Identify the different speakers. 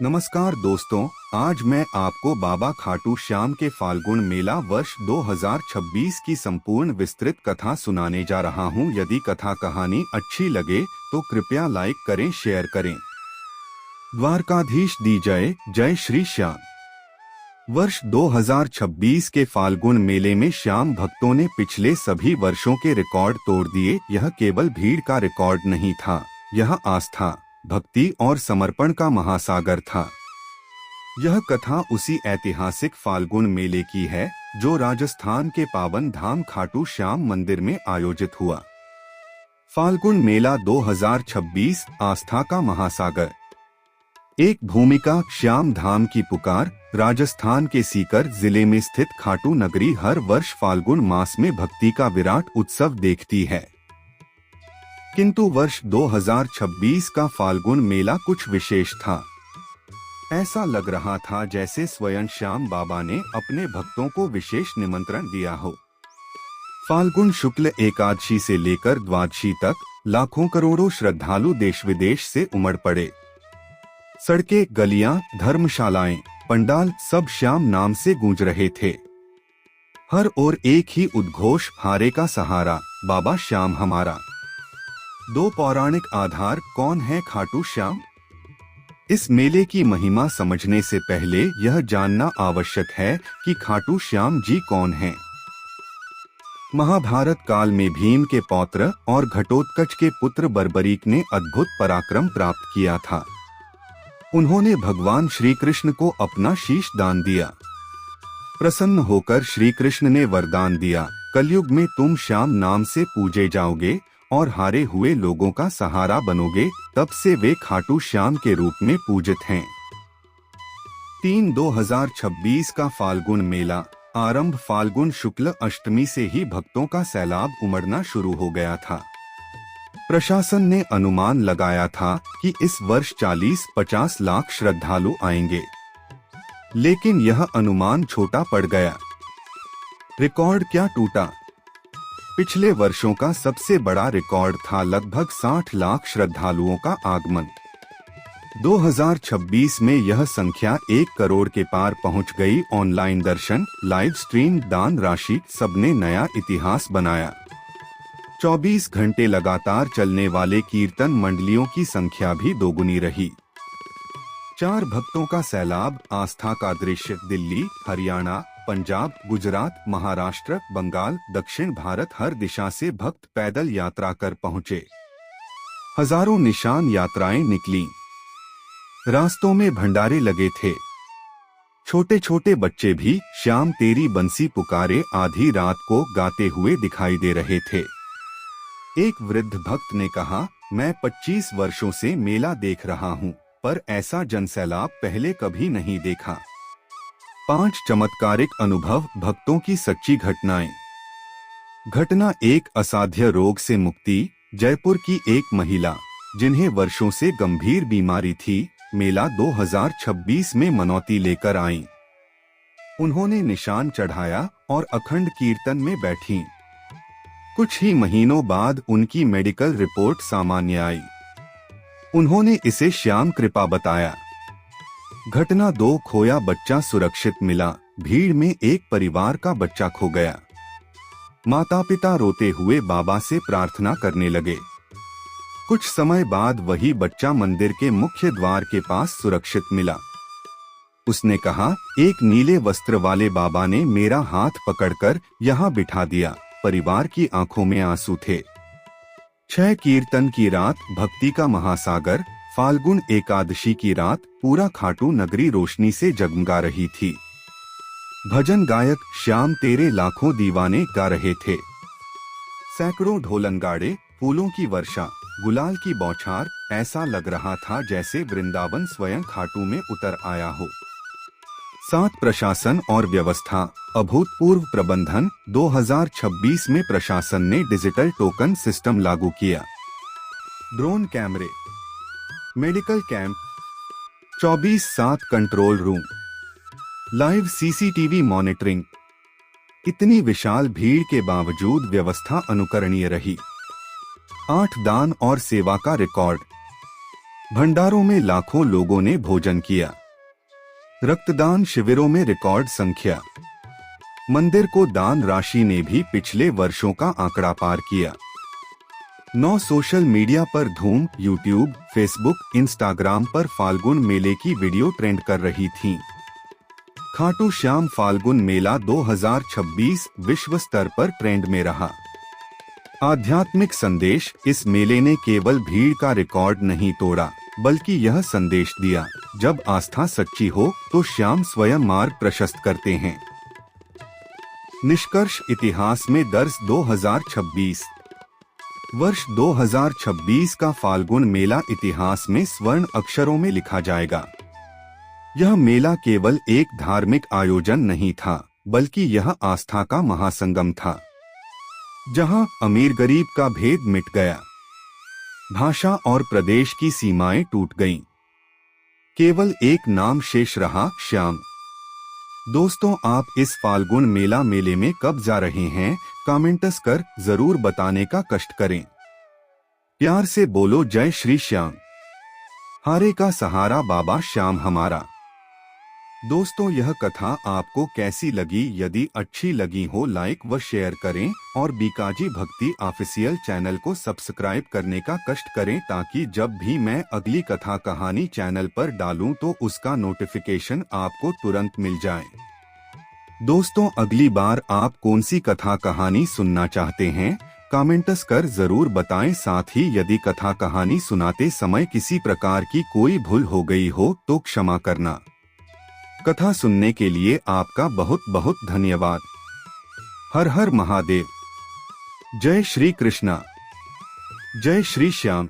Speaker 1: नमस्कार दोस्तों, आज मैं आपको बाबा खाटू श्याम के फाल्गुन मेला वर्ष 2026 की संपूर्ण विस्तृत कथा सुनाने जा रहा हूं। यदि कथा कहानी अच्छी लगे तो कृपया लाइक करें, शेयर करें। द्वारकाधीश दी जय, जय श्री श्याम। वर्ष 2026 के फाल्गुन मेले में श्याम भक्तों ने पिछले सभी वर्षों के रिकॉर्ड तोड़ दिए। यह केवल भीड़ का रिकॉर्ड नहीं था, यह आस्था, भक्ति और समर्पण का महासागर था। यह कथा उसी ऐतिहासिक फाल्गुन मेले की है जो राजस्थान के पावन धाम खाटू श्याम मंदिर में आयोजित हुआ। फाल्गुन मेला 2026 आस्था का महासागर। एक भूमिका, श्याम धाम की पुकार। राजस्थान के सीकर जिले में स्थित खाटू नगरी हर वर्ष फाल्गुन मास में भक्ति का विराट उत्सव देखती है, किंतु वर्ष 2026 का फाल्गुन मेला कुछ विशेष था। ऐसा लग रहा था जैसे स्वयं श्याम बाबा ने अपने भक्तों को विशेष निमंत्रण दिया हो। फाल्गुन शुक्ल एकादशी से लेकर द्वादशी तक लाखों करोड़ों श्रद्धालु देश विदेश से उमड़ पड़े। सड़कें, गलियां, धर्मशालाएं, पंडाल सब श्याम नाम से गूंज रहे थे। हर ओर एक ही उद्घोष, हारे का सहारा, बाबा श्याम हमारा। दो पौराणिक आधार, कौन है खाटू श्याम? इस मेले की महिमा समझने से पहले यह जानना आवश्यक है कि खाटू श्याम जी कौन हैं। महाभारत काल में भीम के पौत्र और घटोत्कच के पुत्र बर्बरीक ने अद्भुत पराक्रम प्राप्त किया था। उन्होंने भगवान श्री कृष्ण को अपना शीश दान दिया। प्रसन्न होकर श्री कृष्ण ने वरदान दिया, कलयुग में तुम श्याम नाम से पूजे जाओगे और हारे हुए लोगों का सहारा बनोगे। तब से वे खाटू श्याम के रूप में पूजित हैं। 2026 का फाल्गुन मेला आरंभ फाल्गुन शुक्ल अष्टमी से ही भक्तों का सैलाब उमड़ना शुरू हो गया था। प्रशासन ने अनुमान लगाया था कि इस वर्ष 40-50 लाख श्रद्धालु आएंगे, लेकिन यह अनुमान छोटा पड़ गया। रिकॉर्ड क्या टूटा? पिछले वर्षों का सबसे बड़ा रिकॉर्ड था लगभग 60 लाख श्रद्धालुओं का आगमन। 2026 में यह संख्या 1 करोड़ के पार पहुंच गई। ऑनलाइन दर्शन, लाइव स्ट्रीम, दान राशि, सबने नया इतिहास बनाया। 24 घंटे लगातार चलने वाले कीर्तन मंडलियों की संख्या भी दोगुनी रही। 4 भक्तों का सैलाब, आस्था का दृश्य। दिल्ली, हरियाणा, पंजाब, गुजरात, महाराष्ट्र, बंगाल, दक्षिण भारत, हर दिशा से भक्त पैदल यात्रा कर पहुंचे। हजारों निशान यात्राएं निकलीं। रास्तों में भंडारे लगे थे। छोटे छोटे बच्चे भी श्याम तेरी बंसी पुकारे आधी रात को गाते हुए दिखाई दे रहे थे। एक वृद्ध भक्त ने कहा, मैं 25 वर्षों से मेला देख रहा हूँ, पर ऐसा जनसैलाब पहले कभी नहीं देखा। 5 चमत्कारिक अनुभव, भक्तों की सच्ची घटनाएं। घटना 1, असाध्य रोग से मुक्ति। जयपुर की एक महिला जिन्हें वर्षों से गंभीर बीमारी थी, मेला 2026 में मनौती लेकर आईं। उन्होंने निशान चढ़ाया और अखंड कीर्तन में बैठीं। कुछ ही महीनों बाद उनकी मेडिकल रिपोर्ट सामान्य आई। उन्होंने इसे श्याम कृपा बताया। घटना 2, खोया बच्चा सुरक्षित मिला। भीड़ में एक परिवार का बच्चा खो गया। माता पिता रोते हुए बाबा से प्रार्थना करने लगे। कुछ समय बाद वही बच्चा मंदिर के मुख्य द्वार के पास सुरक्षित मिला। उसने कहा, एक नीले वस्त्र वाले बाबा ने मेरा हाथ पकड़कर यहाँ बिठा दिया। परिवार की आंखों में आंसू थे। 6 कीर्तन की रात, भक्ति का महासागर। फाल्गुन एकादशी की रात पूरा खाटू नगरी रोशनी से जगमगा रही थी। भजन गायक श्याम तेरे लाखों दीवाने गा रहे थे। सैकड़ों ढोलनगाड़े, फूलों की वर्षा, गुलाल की बौछार। ऐसा लग रहा था जैसे वृंदावन स्वयं खाटू में उतर आया हो। 7 प्रशासन और व्यवस्था, अभूतपूर्व प्रबंधन। 2026 में प्रशासन ने डिजिटल टोकन सिस्टम लागू किया। ड्रोन कैमरे, medical camp, 24/7 control room, live CCTV monitoring. इतनी विशाल भीड़ के बावजूद व्यवस्था अनुकरणीय रही। 8 दान और सेवा का रिकॉर्ड। भंडारों में लाखों लोगों ने भोजन किया। रक्तदान शिविरों में रिकॉर्ड संख्या। मंदिर को दान राशि ने भी पिछले वर्षों का आंकड़ा पार किया। 9 सोशल मीडिया पर धूम। यूट्यूब, फेसबुक, इंस्टाग्राम पर फाल्गुन मेले की वीडियो ट्रेंड कर रही थीं। खाटू श्याम फाल्गुन मेला 2026 विश्व स्तर पर ट्रेंड में रहा। आध्यात्मिक संदेश। इस मेले ने केवल भीड़ का रिकॉर्ड नहीं तोड़ा, बल्कि यह संदेश दिया, जब आस्था सच्ची हो तो श्याम स्वयं मार्ग प्रशस्त करते हैं। निष्कर्ष। इतिहास में दर्ज 2026। वर्ष 2026 का फाल्गुन मेला इतिहास में स्वर्ण अक्षरों में लिखा जाएगा। यह मेला केवल एक धार्मिक आयोजन नहीं था, बल्कि यह आस्था का महासंगम था, जहां अमीर गरीब का भेद मिट गया, भाषा और प्रदेश की सीमाएं टूट गईं। केवल एक नाम शेष रहा, श्याम। दोस्तों, आप इस फाल्गुन मेले में कब जा रहे हैं? कमेंट्स कर जरूर बताने का कष्ट करें। प्यार से बोलो जय श्री श्याम। हारे का सहारा बाबा श्याम हमारा। दोस्तों, यह कथा आपको कैसी लगी? यदि अच्छी लगी हो लाइक व शेयर करें और बीकाजी भक्ति ऑफिशियल चैनल को सब्सक्राइब करने का कष्ट करें, ताकि जब भी मैं अगली कथा कहानी चैनल पर डालूं तो उसका नोटिफिकेशन आपको तुरंत मिल जाए। दोस्तों, अगली बार आप कौन सी कथा कहानी सुनना चाहते हैं? कमेंट्स कर जरूर बताएं। साथ ही यदि कथा कहानी सुनाते समय किसी प्रकार की कोई भूल हो गई हो तो क्षमा करना। कथा सुनने के लिए आपका बहुत बहुत धन्यवाद। हर हर महादेव। जय श्री कृष्णा। जय श्री श्याम।